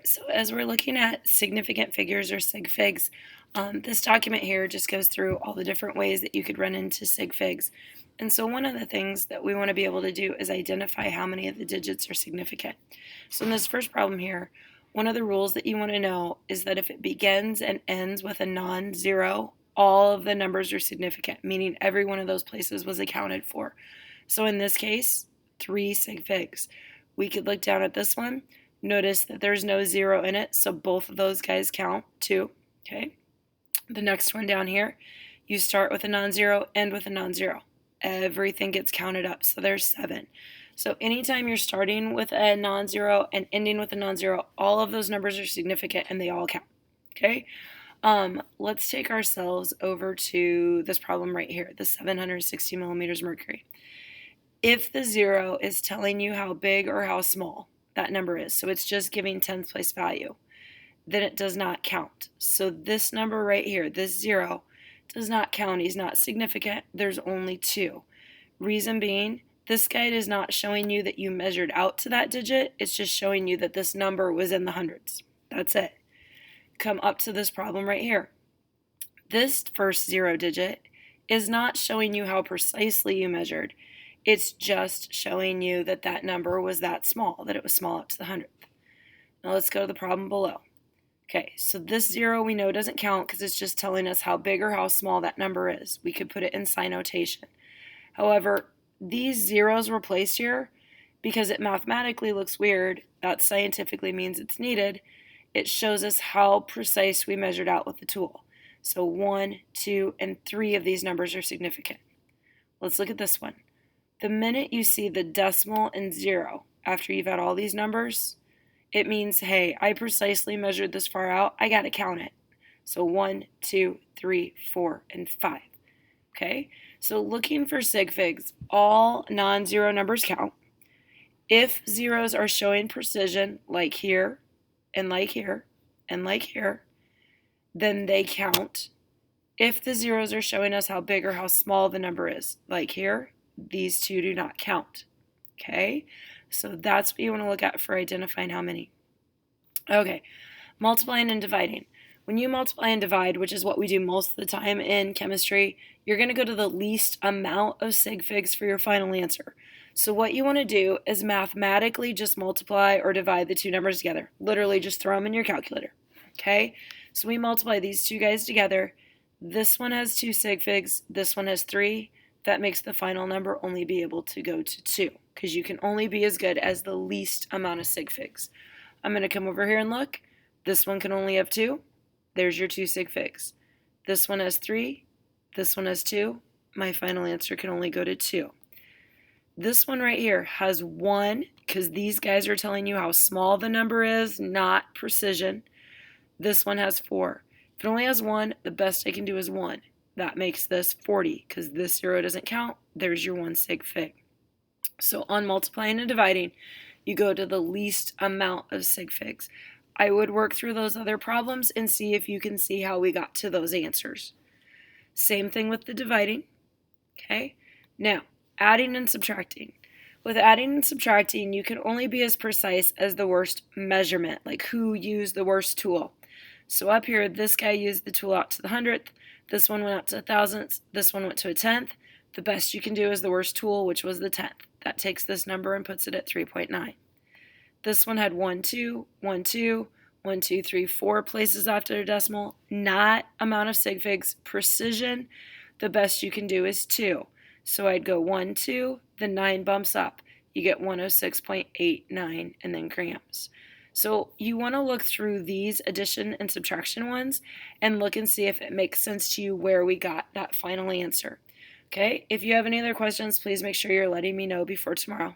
So as we're looking at significant figures or sig figs, this document here just goes through all the different ways that you could run into sig figs. And so one of the things that we want to be able to do is identify how many of the digits are significant. So in this first problem here, one of the rules that you want to know is that if it begins and ends with a non-zero, all of the numbers are significant, meaning every one of those places was accounted for. So in this case, 3 sig figs. We could look down at this one. Notice that there's no zero in it, so both of those guys count, 2. Okay. The next one down here, you start with a non-zero, end with a non-zero. Everything gets counted up, so there's 7. So anytime you're starting with a non-zero and ending with a non-zero, all of those numbers are significant and they all count. Okay. Let's take ourselves over to this problem right here, the 760 millimeters mercury. If the 0 is telling you how big or how small that number is, so it's just giving 10th place value, then it does not count. So this number right here, this 0, does not count. He's not significant. There's only 2. Reason being, this guide is not showing you that you measured out to that digit. It's just showing you that this number was in the hundreds. That's it. Come up to this problem right here. This first 0 digit is not showing you how precisely you measured. It's just showing you that that number was that small, that it was small up to the 100th. Now let's go to the problem below. Okay, so this 0 we know doesn't count because it's just telling us how big or how small that number is. We could put it in sign notation. However, these zeros were placed here because it mathematically looks weird. That scientifically means it's needed. It shows us how precise we measured out with the tool. So 1, 2, and 3 of these numbers are significant. Let's look at this one. The minute you see the decimal and 0 after you've had all these numbers, it means, hey, I precisely measured this far out. I got to count it. So 1, 2, 3, 4, and 5. Okay, so looking for sig figs, all non-zero numbers count. If zeros are showing precision, like here, and like here, and like here, then they count. If the zeros are showing us how big or how small the number is, like here, these two do not count. Okay, so that's what you want to look at for identifying how many. Okay, multiplying and dividing. When you multiply and divide, which is what we do most of the time in chemistry, you're going to go to the least amount of sig figs for your final answer. So what you want to do is mathematically just multiply or divide the two numbers together. Literally just throw them in your calculator. Okay, so we multiply these two guys together. This one has 2 sig figs, this one has 3. That makes the final number only be able to go to 2 because you can only be as good as the least amount of sig figs. I'm going to come over here and look. This one can only have 2. There's your 2 sig figs. This one has 3. This one has 2. My final answer can only go to 2. This one right here has 1 because these guys are telling you how small the number is, not precision. This one has 4. If it only has 1, the best I can do is 1. That makes this 40 because this 0 doesn't count. There's your 1 sig fig. So on multiplying and dividing, you go to the least amount of sig figs. I would work through those other problems and see if you can see how we got to those answers. Same thing with the dividing. Okay, now adding and subtracting. With adding and subtracting, you can only be as precise as the worst measurement, like who used the worst tool. So up here, this guy used the tool out to the 100th. This one went out to a thousandth. This one went to a 10th. The best you can do is the worst tool, which was the 10th. That takes this number and puts it at 3.9. This one had 1, 2, 1, 2, 1, 2, 3, 4 places after a decimal. Not amount of sig figs. Precision, the best you can do is 2. So I'd go 1, 2, the 9 bumps up. You get 106.89 and then grams. So you want to look through these addition and subtraction ones and look and see if it makes sense to you where we got that final answer. Okay, if you have any other questions, please make sure you're letting me know before tomorrow.